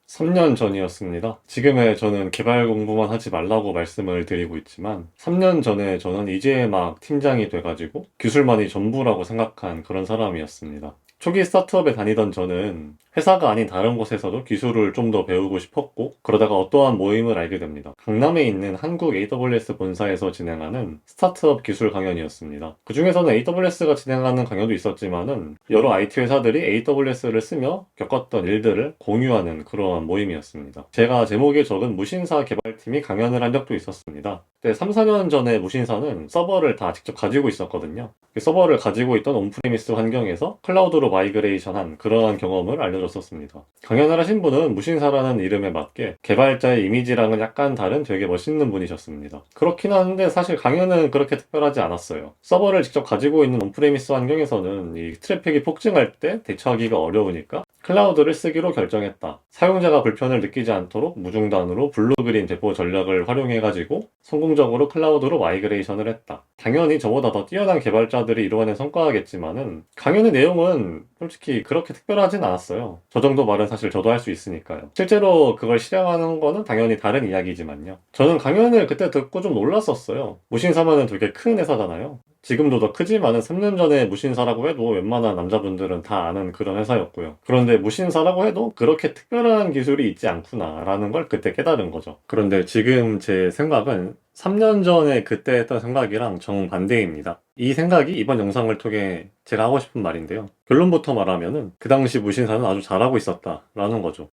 3년 전이었습니다. 지금의 저는 개발 공부만 하지 말라고 말씀을 드리고 있지만 3년 전에 저는 이제 막 팀장이 돼가지고 기술만이 전부라고 생각한 그런 사람이었습니다. 초기 스타트업에 다니던 저는 회사가 아닌 다른 곳에서도 기술을 좀 더 배우고 싶었고, 그러다가 어떠한 모임을 알게 됩니다. 강남에 있는 한국 AWS 본사에서 진행하는 스타트업 기술 강연이었습니다. 그 중에서는 AWS가 진행하는 강연도 있었지만은 여러 IT 회사들이 AWS를 쓰며 겪었던 일들을 공유하는 그러한 모임이었습니다. 제가 제목에 적은 무신사 개발팀이 강연을 한 적도 있었습니다. 그때 3, 4년 전에 무신사는 서버를 다 직접 가지고 있었거든요. 그 서버를 가지고 있던 온프리미스 환경에서 클라우드로 마이그레이션한 그러한 경험을 알려줬었습니다. 강연을 하신 분은 무신사라는 이름에 맞게 개발자의 이미지랑은 약간 다른 되게 멋있는 분이셨습니다. 그렇긴 한데 사실 강연은 그렇게 특별하지 않았어요. 서버를 직접 가지고 있는 온프리미스 환경에서는 이 트래픽이 폭증할 때 대처하기가 어려우니까 클라우드를 쓰기로 결정했다. 사용자가 불편을 느끼지 않도록 무중단으로 블루그린 배포 전략을 활용해가지고 성공적으로 클라우드로 마이그레이션을 했다. 당연히 저보다 더 뛰어난 개발자들이 이루어낸 성과겠지만은 강연의 내용은 솔직히 그렇게 특별하진 않았어요. 저 정도 말은 사실 저도 할 수 있으니까요. 실제로 그걸 실행하는 거는 당연히 다른 이야기지만요. 저는 강연을 그때 듣고 좀 놀랐었어요. 무신사면은 되게 큰 회사잖아요. 지금도 더 크지만은 3년 전에 무신사라고 해도 웬만한 남자분들은 다 아는 그런 회사였고요. 그런데 무신사라고 해도 그렇게 특별한 기술이 있지 않구나라는 걸 그때 깨달은 거죠. 그런데 지금 제 생각은 3년 전에 그때 했던 생각이랑 정반대입니다. 이 생각이 이번 영상을 통해 제가 하고 싶은 말인데요. 결론부터 말하면은 그 당시 무신사는 아주 잘하고 있었다라는 거죠.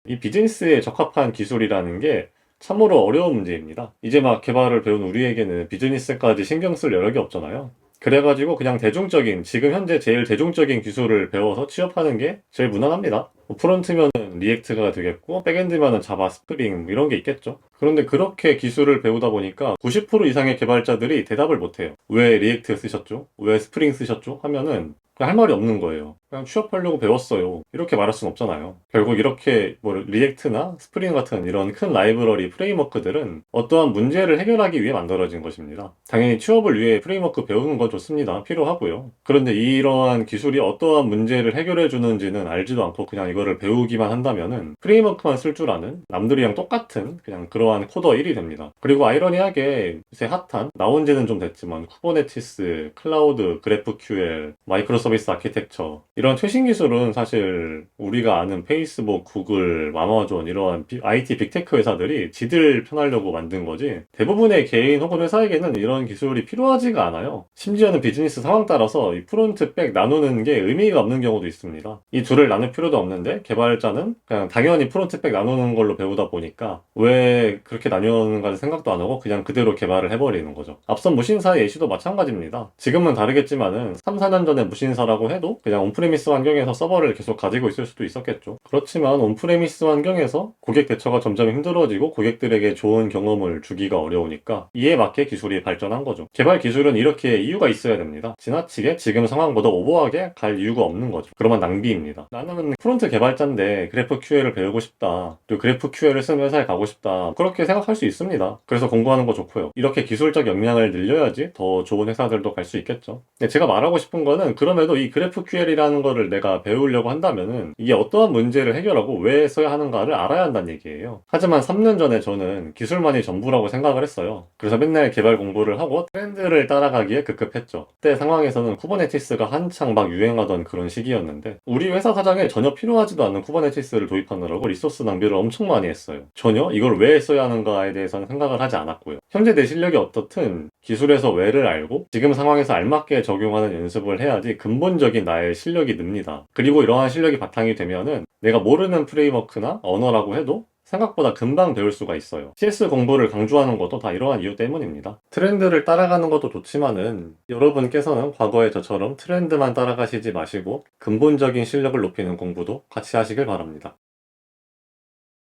이 비즈니스에 적합한 기술이라는 게 참으로 어려운 문제입니다. 이제 막 개발을 배운 우리에게는 비즈니스까지 신경 쓸 여력이 없잖아요. 그래가지고 그냥 대중적인, 지금 현재 제일 대중적인 기술을 배워서 취업하는 게 제일 무난합니다. 뭐 프론트면은 리액트가 되겠고, 백엔드면은 자바, 스프링, 뭐 이런 게 있겠죠. 그런데 그렇게 기술을 배우다 보니까 90% 이상의 개발자들이 대답을 못해요. 왜 리액트 쓰셨죠? 왜 스프링 쓰셨죠? 하면은 그냥 할 말이 없는 거예요. 그냥 취업하려고 배웠어요. 이렇게 말할 순 없잖아요. 결국 이렇게 뭐 리액트나 스프링 같은 이런 큰 라이브러리 프레임워크들은 어떠한 문제를 해결하기 위해 만들어진 것입니다. 당연히 취업을 위해 프레임워크 배우는 건 좋습니다. 필요하고요. 그런데 이러한 기술이 어떠한 문제를 해결해 주는지는 알지도 않고 그냥 이거를 배우기만 한다면은 프레임워크만 쓸 줄 아는 남들이랑 똑같은 그냥 그러한 코더 1이 됩니다. 그리고 아이러니하게 요새 핫한 나온 지는 좀 됐지만 쿠버네티스, 클라우드, 그래프QL, 마이크로서비스 아키텍처 이런 최신 기술은 사실 우리가 아는 페이스북, 구글, 아마존 이러한 IT 빅테크 회사들이 지들 편하려고 만든 거지 대부분의 개인 혹은 회사에게는 이런 기술이 필요하지가 않아요. 심지어는 비즈니스 상황 따라서 이 프론트, 백 나누는 게 의미가 없는 경우도 있습니다. 이 둘을 나눌 필요도 없는데 개발자는 그냥 당연히 프론트, 백 나누는 걸로 배우다 보니까 왜 그렇게 나누는가 생각도 안 하고 그냥 그대로 개발을 해버리는 거죠. 앞선 무신사의 예시도 마찬가지입니다. 지금은 다르겠지만은 3, 4년 전에 무신사라고 해도 그냥 온프레미스 환경에서 서버를 계속 가지고 있을 수도 있었겠죠. 그렇지만 온프레미스 환경에서 고객 대처가 점점 힘들어지고 고객들에게 좋은 경험을 주기가 어려우니까 이에 맞게 기술이 발전한 거죠. 개발 기술은 이렇게 이유가 있어야 됩니다. 지나치게 지금 상황보다 오버하게 갈 이유가 없는 거죠. 그러면 낭비입니다. 나는 프론트 개발자인데 GraphQL을 배우고 싶다. 그리고 GraphQL을 쓰는 회사에 가고 싶다. 그렇게 생각할 수 있습니다. 그래서 공부하는 거 좋고요. 이렇게 기술적 역량을 늘려야지 더 좋은 회사들도 갈 수 있겠죠. 근데 제가 말하고 싶은 거는 그럼에도 이 GraphQL이라는 거를 내가 배우려고 한다면은 이게 어떠한 문제를 해결하고 왜 써야 하는가를 알아야 한다는 얘기예요. 하지만 3년 전에 저는 기술만이 전부라고 생각을 했어요. 그래서 맨날 개발 공부를 하고 트렌드를 따라가기에 급급했죠. 그때 상황에서는 쿠버네티스가 한창 막 유행하던 그런 시기였는데 우리 회사 사장에 전혀 필요하지도 않는 쿠버네티스를 도입하느라고 리소스 낭비를 엄청 많이 했어요. 전혀 이걸 왜 써야 하는가에 대해서는 생각을 하지 않았고요. 현재 내 실력이 어떻든 기술에서 왜를 알고 지금 상황에서 알맞게 적용하는 연습을 해야지 근본적인 나의 실력이 늡니다. 그리고 이러한 실력이 바탕이 되면은 내가 모르는 프레임워크나 언어라고 해도 생각보다 금방 배울 수가 있어요. CS 공부를 강조하는 것도 다 이러한 이유 때문입니다. 트렌드를 따라가는 것도 좋지만은 여러분께서는 과거에 저처럼 트렌드만 따라가시지 마시고 근본적인 실력을 높이는 공부도 같이 하시길 바랍니다.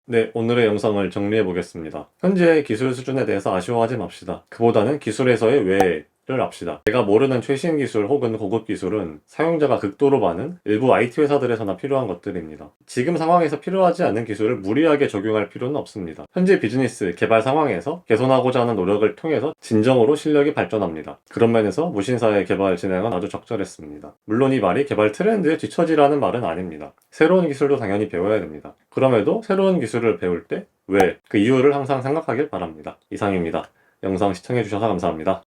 네, 오늘의 영상을 정리해 보겠습니다. 현재 기술 수준에 대해서 아쉬워하지 맙시다. 그보다는 기술에서의 왜 압시다. 제가 모르는 최신 기술 혹은 고급 기술은 사용자가 극도로 많은 일부 IT 회사들에서나 필요한 것들입니다. 지금 상황에서 필요하지 않은 기술을 무리하게 적용할 필요는 없습니다. 현재 비즈니스 개발 상황에서 개선하고자 하는 노력을 통해서 진정으로 실력이 발전합니다. 그런 면에서 무신사의 개발 진행은 아주 적절했습니다. 물론 이 말이 개발 트렌드에 뒤처지라는 말은 아닙니다. 새로운 기술도 당연히 배워야 됩니다. 그럼에도 새로운 기술을 배울 때 왜? 그 이유를 항상 생각하길 바랍니다. 이상입니다. 영상 시청해주셔서 감사합니다.